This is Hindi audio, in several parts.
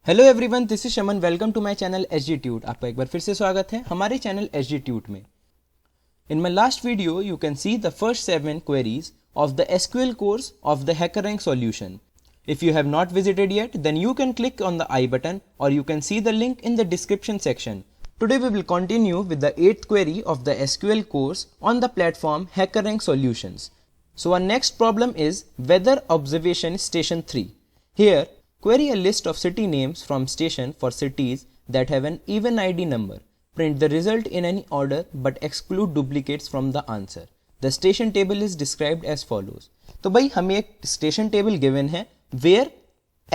Hello everyone, this is Shaman. Welcome to my channel SG tute. आपका एक बार फिर से स्वागत है हमारे चैनल एसजी ट्यूट में। In my last video you can see the first 7 queries of the SQL course of the HackerRank solution. If you have not visited yet, then you can click on the I button or you can see the link in the description section. Today we will continue with the 8th query of the SQL course on the platform HackerRank Solutions. So our next problem is Weather Observation Station 3. Here, query a list of city names from station for cities that have an even ID number. Print the result in any order but exclude duplicates from the answer. The station table is described as follows. तो भाई हमें एक स्टेशन टेबल गिवन है where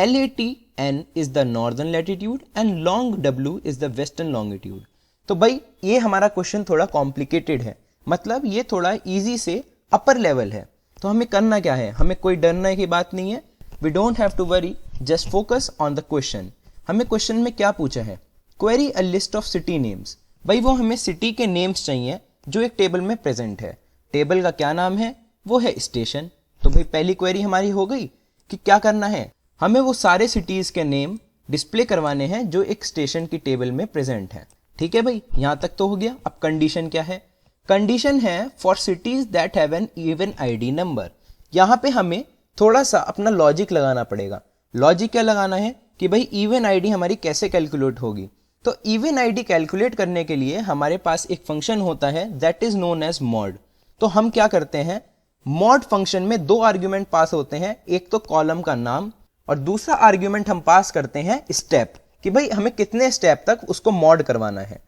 LATN is the northern latitude and long W is the western longitude. तो भाई ये हमारा क्वेश्चन थोड़ा कॉम्प्लिकेटेड है, मतलब ये थोड़ा इजी से अपर लेवल है। तो हमें करना क्या है, हमें कोई डरने की बात नहीं है। We don't have to worry, just focus on the question. हमें क्वेश्चन में क्या पूछा है, query a list of city names. भाई वो हमें सिटी के नेम्स चाहिए जो एक टेबल में प्रेजेंट है। टेबल का क्या नाम है, वो है स्टेशन। तो भाई पहली क्वेरी हमारी हो गई कि क्या करना है, हमें वो सारे सिटीज के नेम डिस्प्ले करवाने हैं जो एक स्टेशन की टेबल में प्रेजेंट है। ठीक है भाई, यहां तक तो हो गया। अब कंडीशन क्या है, कंडीशन है for cities that have an even ID number. यहां पे हमें थोड़ा सा अपना लॉजिक लगाना पड़ेगा। लॉजिक क्या लगाना है कि भाई इवन आईडी हमारी कैसे कैलकुलेट होगी। तो इवन आईडी कैलकुलेट करने के लिए हमारे पास एक फंक्शन होता है that is known as mod. तो हम क्या करते हैं, मॉड फंक्शन में दो आर्ग्यूमेंट पास होते हैं, एक तो कॉलम का नाम और दूसरा आर्ग्यूमेंट हम पास करते हैं स्टेप, कि भाई हमें कितने स्टेप तक उसको मॉड करवाना है।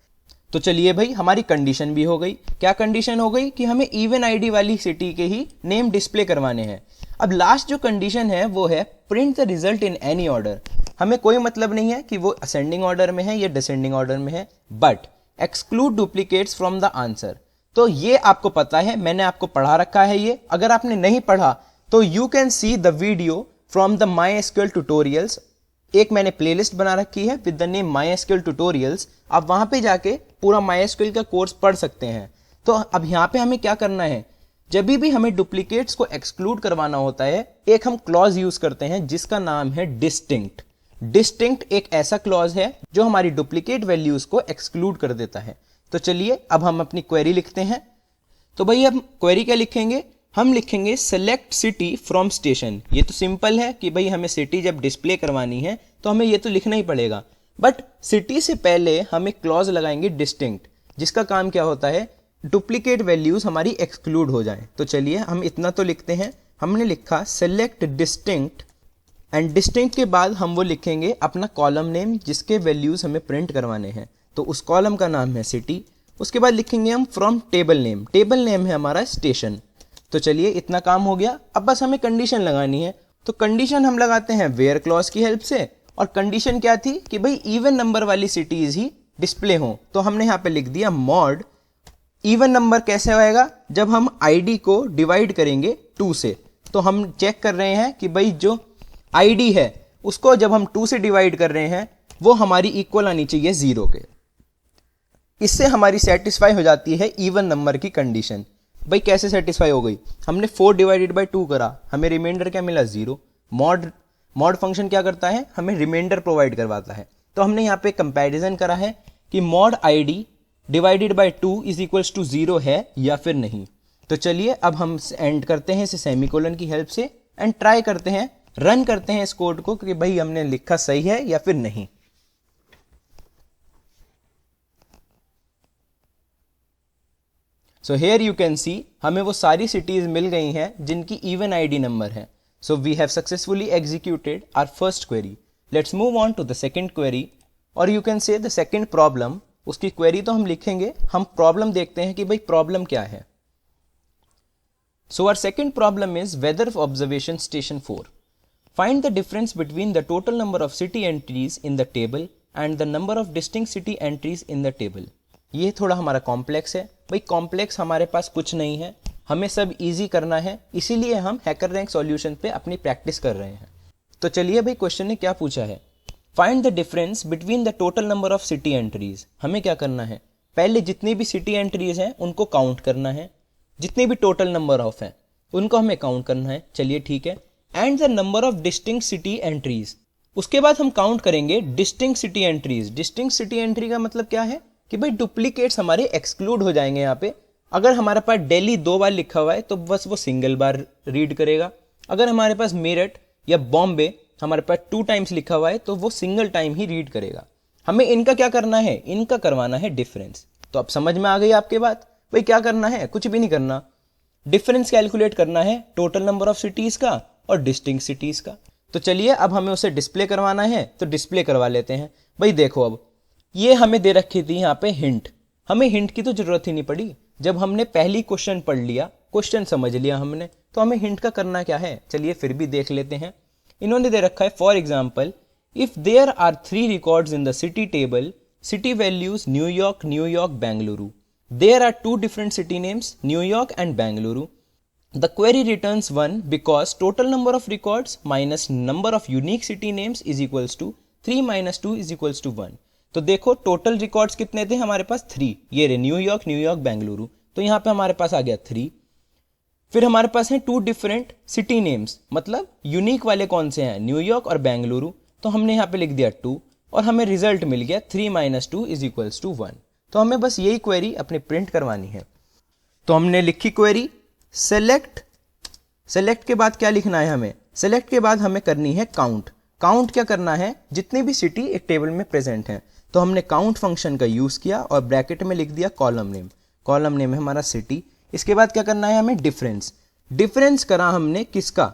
तो चलिए भाई हमारी कंडीशन भी हो गई। क्या कंडीशन हो गई कि हमें इवन आईडी वाली सिटी के ही नेम डिस्प्ले करवाने हैं। अब लास्ट जो कंडीशन है वो है print the result in any order. हमें कोई मतलब नहीं है कि वो असेंडिंग ऑर्डर में है या डिसेंडिंग ऑर्डर में है, but exclude duplicates from the answer. तो ये आपको पता है, मैंने आपको पढ़ा रखा है ये। अगर आपने नहीं पढ़ा तो you can see the video from the MySQL tutorials. एक मैंने प्लेलिस्ट बना रखी है with the name MySQL tutorials. आप वहां पे जाके पूरा MySQL का कोर्स पढ़ सकते हैं। तो अब यहाँ पे हमें क्या करना है, जब भी हमें डुप्लीकेट्स को एक्सक्लूड करवाना होता है, एक हम क्लॉज यूज करते हैं जिसका नाम है डिस्टिंक्ट। डिस्टिंक्ट एक ऐसा क्लॉज है जो हमारी डुप्लीकेट वैल्यूज को एक्सक्लूड कर देता है। तो चलिए अब हम अपनी क्वेरी लिखते हैं। तो भाई अब क्वेरी क्या लिखेंगे, हम लिखेंगे सेलेक्ट सिटी फ्रॉम स्टेशन। ये तो सिंपल है कि भाई हमें सिटी जब डिस्प्ले करवानी है तो हमें ये तो लिखना ही पड़ेगा, बट सिटी से पहले हम एक क्लॉज लगाएंगे डिस्टिंक्ट, जिसका काम क्या होता है, डुप्लीकेट वैल्यूज हमारी एक्सक्लूड हो जाएं। तो चलिए हम इतना तो लिखते हैं, हमने लिखा सेलेक्ट डिस्टिंक्ट एंड डिस्टिंक्ट के बाद हम वो लिखेंगे अपना कॉलम नेम जिसके वैल्यूज हमें प्रिंट करवाने हैं। तो उस कॉलम का नाम है सिटी। उसके बाद लिखेंगे हम from table name, table name है हमारा स्टेशन। तो चलिए इतना काम हो गया। अब बस हमें कंडीशन लगानी है। तो कंडीशन हम लगाते हैं वेयर क्लॉज की हेल्प से। और कंडीशन क्या थी कि भाई इवन नंबर वाली सिटीज ही डिस्प्ले हो। तो हमने यहाँ पे लिख दिया मॉड। इवन नंबर कैसे होएगा, जब हम आईडी को डिवाइड करेंगे 2 से। तो हम चेक कर रहे हैं कि भाई जो आईडी है उसको जब हम 2 से डिवाइड कर रहे हैं वो हमारी इक्वल आनी चाहिए 0 के। इससे हमारी सेटिस्फाई हो जाती है इवन नंबर की कंडीशन। भाई कैसे सेटिस्फाई हो गई, हमने 4 डिवाइडेड बाई 2 करा, हमें रिमाइंडर क्या मिला 0। मॉड फंक्शन क्या करता है, हमें रिमाइंडर प्रोवाइड करवाता है। तो हमने यहाँ पे कंपैरिजन करा है कि mod ID divided by 2 is equals to 0 है या फिर नहीं। तो चलिए अब हम एंड करते हैं इसे सेमीकोलन की हेल्प से एंड ट्राई करते हैं, रन करते हैं इस कोड को कि भाई हमने लिखा सही है या फिर नहीं। So here you can see हमें वो सारी सिटीज मिल गई हैं जिनकी इवन आईडी नंबर है। So we have successfully executed our first query. Let's move on to the second query, और you can say the second problem. उसकी क्वेरी तो हम लिखेंगे, हम प्रॉब्लम देखते हैं कि भाई प्रॉब्लम क्या है। So our second problem is weather observation station 4। Find the difference between the total number of city entries in the table एंड द नंबर ऑफ डिस्टिंक्ट सिटी एंट्रीज इन द टेबल। ये थोड़ा हमारा कॉम्प्लेक्स है। भाई कॉम्प्लेक्स हमारे पास कुछ नहीं है, हमें सब इजी करना है, इसीलिए हम हैकररैंक सॉल्यूशन पे अपनी प्रैक्टिस कर रहे हैं। तो चलिए भाई क्वेश्चन ने क्या पूछा है, find the difference between the total number of city entries. हमें क्या करना है, पहले जितनी भी सिटी एंट्रीज हैं उनको काउंट करना है, जितनी भी टोटल नंबर ऑफ हैं उनको हमें काउंट करना है। चलिए ठीक है। एंड द नंबर ऑफ डिस्टिंक्ट सिटी एंट्रीज, उसके बाद हम काउंट करेंगे डिस्टिंक्ट सिटी एंट्रीज। डिस्टिंक्ट सिटी एंट्री का मतलब क्या है कि भाई डुप्लीकेट्स हमारे एक्सक्लूड हो जाएंगे। यहाँ पे अगर हमारे पास दिल्ली 2 बार लिखा हुआ है तो बस वो सिंगल बार रीड करेगा। अगर हमारे पास मेरठ या बॉम्बे हमारे पास 2 टाइम्स लिखा हुआ है तो वो सिंगल टाइम ही रीड करेगा। हमें इनका क्या करना है, इनका करवाना है डिफरेंस। तो अब समझ में आ गई आपके बात, भाई क्या करना है, कुछ भी नहीं करना, डिफरेंस कैलकुलेट करना है टोटल नंबर ऑफ सिटीज का और डिस्टिंक्ट सिटीज का। तो चलिए अब हमें उसे डिस्प्ले करवाना है तो डिस्प्ले करवा लेते हैं। भाई देखो अब ये हमें दे रखी थी यहाँ पे हिंट, हमें हिंट की तो जरूरत ही नहीं पड़ी। जब हमने पहली क्वेश्चन पढ़ लिया, क्वेश्चन समझ लिया हमने, तो हमें हिंट का करना क्या है, चलिए फिर भी देख लेते हैं। इन्होंने दे रखा है for example if there are 3 records in the city table, city values New York, New York, Bengaluru, there are 2 different city names New York and Bengaluru, the query returns 1 because total number of records minus number of unique city names is equals to 3 minus 2 is equals to 1। तो देखो टोटल रिकॉर्ड्स कितने थे हमारे पास 3, ये रे न्यूयॉर्क, न्यूयॉर्क, बेंगलुरु, तो यहाँ पे हमारे पास आ गया 3। फिर हमारे पास है 2 डिफरेंट सिटी नेम्स, मतलब यूनिक वाले कौन से हैं, न्यूयॉर्क और बेंगलुरु, तो हमने यहाँ पे लिख दिया 2 और हमें रिजल्ट मिल गया 3 माइनस 2 इज इक्वल्स टू 1। तो हमें बस यही क्वेरी अपनी प्रिंट करवानी है। तो हमने लिखी क्वेरी सेलेक्ट के बाद क्या लिखना है हमें, सेलेक्ट के बाद हमें करनी है काउंट। काउंट क्या करना है, जितनी भी सिटी एक टेबल में प्रेजेंट हैं। तो हमने काउंट फंक्शन का यूज किया और ब्रैकेट में लिख दिया कॉलम नेम, कॉलम नेम है हमारा सिटी। इसके बाद क्या करना है हमें डिफरेंस, डिफरेंस करा हमने किसका,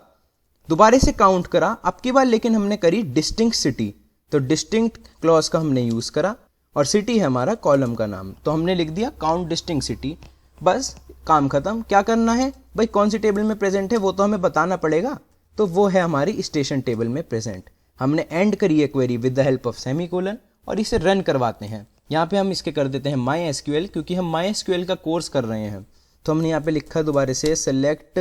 दोबारा से काउंट करा अब की बार, लेकिन हमने करी डिस्टिंक्ट सिटी, तो डिस्टिंक्ट क्लॉज का हमने यूज करा और सिटी है हमारा कॉलम का नाम, तो हमने लिख दिया काउंट डिस्टिंक्ट सिटी। बस काम खत्म। क्या करना है भाई, कौन सी टेबल में प्रेजेंट है वो तो हमें बताना पड़ेगा, तो वो है हमारी स्टेशन टेबल में प्रेजेंट। हमने एंड करी है query with the help of semicolon और इसे रन करवाते हैं। यहाँ पे हम इसके कर देते हैं माई एसक्यूएल, क्योंकि हम माई एसक्यूएल का कोर्स कर रहे हैं। तो हमने यहाँ पे लिखा दोबारा से सेलेक्ट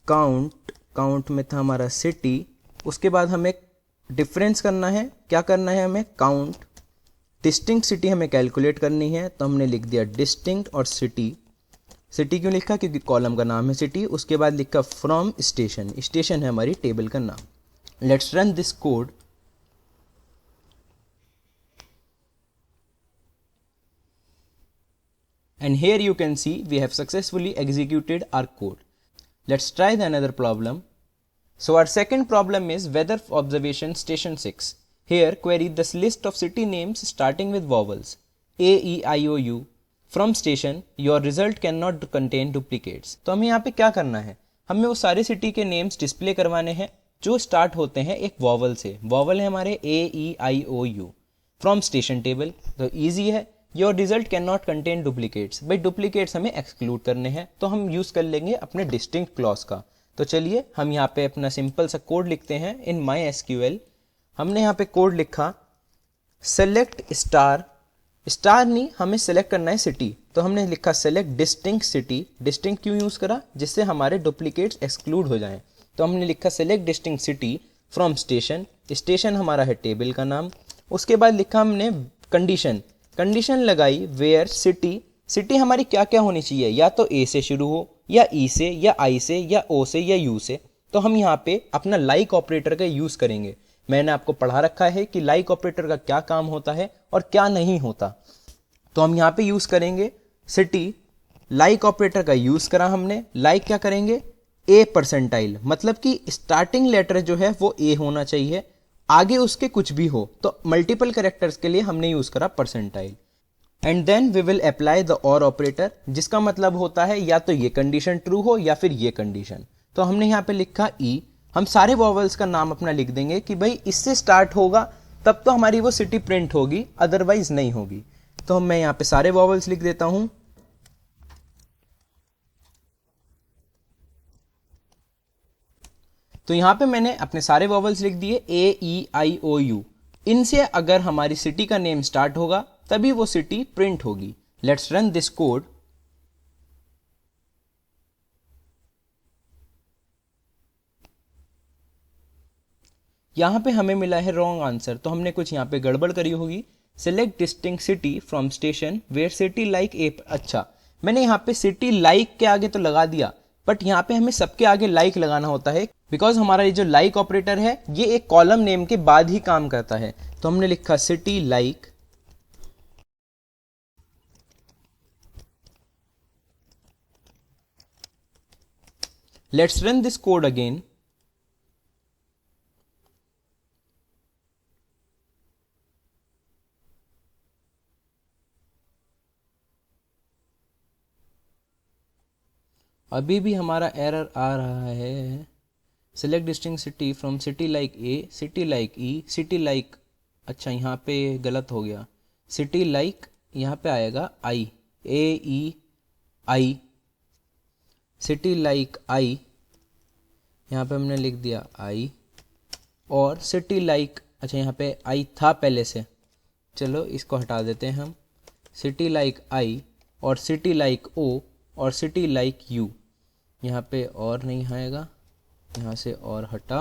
काउंट, काउंट में था हमारा सिटी, उसके बाद हमें डिफरेंस करना है। क्या करना है हमें, काउंट डिस्टिंक्ट सिटी हमें कैलकुलेट करनी है, तो हमने लिख दिया डिस्टिंक्ट और सिटी। सिटी क्यों लिखा, क्योंकि कॉलम का नाम है सिटी। उसके बाद लिखा फ्रॉम स्टेशन, स्टेशन है हमारी टेबल का नाम। Let's run this code. And here you can see we have successfully executed our code. Let's try the another problem. So our second problem is weather observation station 6. Here query this list of city names starting with vowels A, E, I, O, U from station. Your result cannot contain duplicates. तो हमें यहाँ पे क्या करना है, हमें वो सारे सिटी के नेम्स डिस्प्ले करवाने हैं जो स्टार्ट होते हैं एक वॉवल से। वॉवल है हमारे A, E, I, O, U from station table, तो ईजी है। Your result can not contain duplicates, भाई डुप्लीकेट्स हमें एक्सक्लूड करने हैं, तो हम यूज कर लेंगे अपने डिस्टिंक्ट क्लॉज का। तो चलिए हम यहाँ पे अपना सिंपल सा कोड लिखते हैं इन माई एसक्यूएल। हमने यहाँ पे कोड लिखा सेलेक्ट स्टार, स्टार नहीं हमें सेलेक्ट करना है सिटी, तो हमने लिखा सेलेक्ट डिस्टिंक्ट सिटी। डिस्टिंक्ट क्यों यूज करा, जिससे हमारे डुप्लीकेट्स एक्सक्लूड हो जाएं। तो हमने लिखा select distinct city from station, station हमारा है टेबल का नाम। उसके बाद लिखा हमने कंडीशन, कंडीशन लगाई वेयर सिटी, सिटी हमारी क्या क्या होनी चाहिए, या तो ए से शुरू हो या ई से या आई से या ओ से या यू से। तो हम यहाँ पे अपना लाइक ऑपरेटर का यूज करेंगे। मैंने आपको पढ़ा रखा है कि लाइक ऑपरेटर का क्या काम होता है और क्या नहीं होता। तो हम यहाँ पे यूज करेंगे सिटी, लाइक ऑपरेटर का यूज करा हमने। लाइक क्या करेंगे, ए परसेंटाइल, मतलब कि स्टार्टिंग लेटर जो है वो ए होना चाहिए, आगे उसके कुछ भी हो। तो मल्टीपल कैरेक्टर्स के लिए हमने यूज करा percentile. And then we will apply the or operator, जिसका मतलब होता है या तो ये कंडीशन ट्रू हो या फिर ये कंडीशन। तो हमने यहाँ पे लिखा ई, हम सारे वॉवल्स का नाम अपना लिख देंगे कि भाई इससे स्टार्ट होगा तब तो हमारी वो सिटी प्रिंट होगी, अदरवाइज नहीं होगी। तो मैं यहाँ पे सारे वॉवल्स लिख देता हूं। तो यहां पे मैंने अपने सारे वॉवल्स लिख दिए ए, ई, आई, ओ, यू। इनसे अगर हमारी सिटी का नेम स्टार्ट होगा तभी वो सिटी प्रिंट होगी। Let's run this code. यहां पे हमें मिला है रॉन्ग आंसर, तो हमने कुछ यहां पे गड़बड़ करी होगी। Select distinct city from station where city like A. अच्छा, मैंने यहाँ पे सिटी लाइक के आगे तो लगा दिया, बट यहाँ पे हमें सबके आगे लाइक लगाना होता है बिकॉज हमारा ये जो लाइक ऑपरेटर है ये एक कॉलम नेम के बाद ही काम करता है, तो हमने लिखा city like let's run this code again. अभी भी हमारा एरर आ रहा है। Select distinct city from city like A, city like E, city like, अच्छा यहाँ पे गलत हो गया, सिटी लाइक यहाँ पे आएगा आई, ए E I, city like I, यहाँ पे हमने लिख दिया आई, और सिटी लाइक, अच्छा यहाँ पे आई था पहले से, चलो इसको हटा देते हैं हम, सिटी लाइक आई और सिटी लाइक ओ और सिटी लाइक यू, यहाँ पे और नहीं आएगा, यहाँ से और हटा,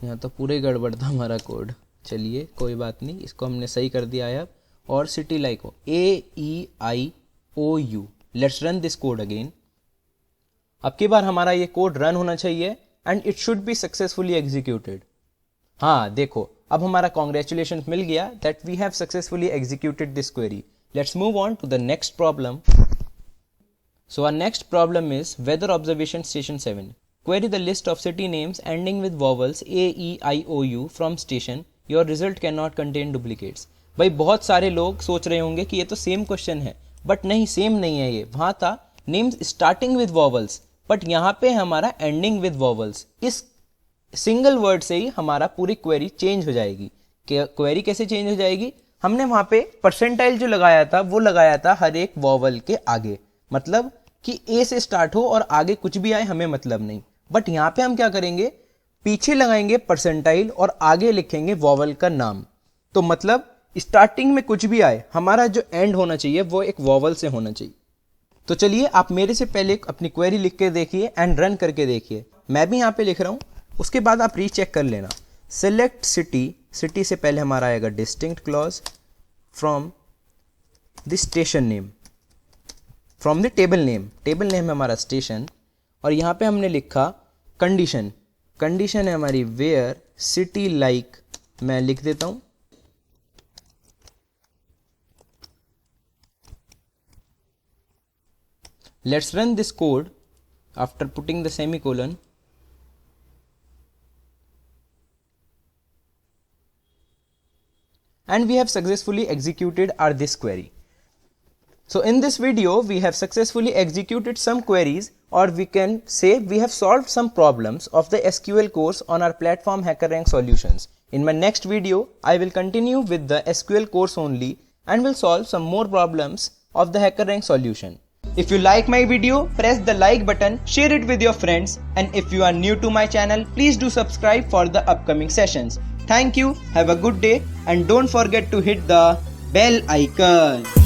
यहाँ तो पूरे गड़बड़ था हमारा कोड, चलिए कोई बात नहीं, इसको हमने सही कर दिया है अब, or city like O, A E I O U. Let's run this code again. अब की बार हमारा ये कोड रन होना चाहिए and it should be successfully executed. हाँ देखो, अब हमारा कॉन्ग्रेचुलेशन मिल गया that we have successfully executed this query. Let's move on to the next problem. So our next problem is weather observation station 7. Query the list of city names ending with vowels A, E, I, O, U from station. Your result cannot contain duplicates. भाई बहुत सारे लोग सोच रहे होंगे कि ये तो सेम क्वेश्चन है, बट नहीं, सेम नहीं है। ये वहाँ था names starting with vowels, but यहाँ पे हमारा एंडिंग विद वॉवल्स। इस सिंगल वर्ड से ही हमारा पूरी क्वेरी चेंज हो जाएगी। क्वेरी कैसे चेंज हो जाएगी? हमने वहाँ पे परसेंटाइल जो लगाया था वो लगाया था हर एक वॉवल के आगे, मतलब कि ए से स्टार्ट हो और आगे कुछ भी आए हमें मतलब नहीं। बट यहाँ पे हम क्या करेंगे, पीछे लगाएंगे परसेंटाइल और आगे लिखेंगे वॉवल का नाम। तो मतलब स्टार्टिंग में कुछ भी आए, हमारा जो एंड होना चाहिए वो एक वॉवल से होना चाहिए। तो चलिए आप मेरे से पहले अपनी क्वेरी लिख के देखिए एंड रन करके देखिए। मैं भी यहाँ पे लिख रहा हूँ, उसके बाद आप रीचेक कर लेना। सिलेक्ट सिटी, सिटी से पहले हमारा आएगा distinct clause from the station name, from the table name, table name है हमारा स्टेशन, और यहाँ पे हमने लिखा कंडीशन, कंडीशन है हमारी वेयर सिटी लाइक, मैं लिख देता हूँ let's run this code after putting the semicolon. And we have successfully executed our this query. So in this video we have successfully executed some queries, or we can say we have solved some problems of the SQL course on our platform HackerRank Solutions. In my next video I will continue with the SQL course only and will solve some more problems of the HackerRank solution. If you like my video, press the like button, share it with your friends, and if you are new to my channel, please do subscribe for the upcoming sessions. Thank you, have a good day, and don't forget to hit the bell icon.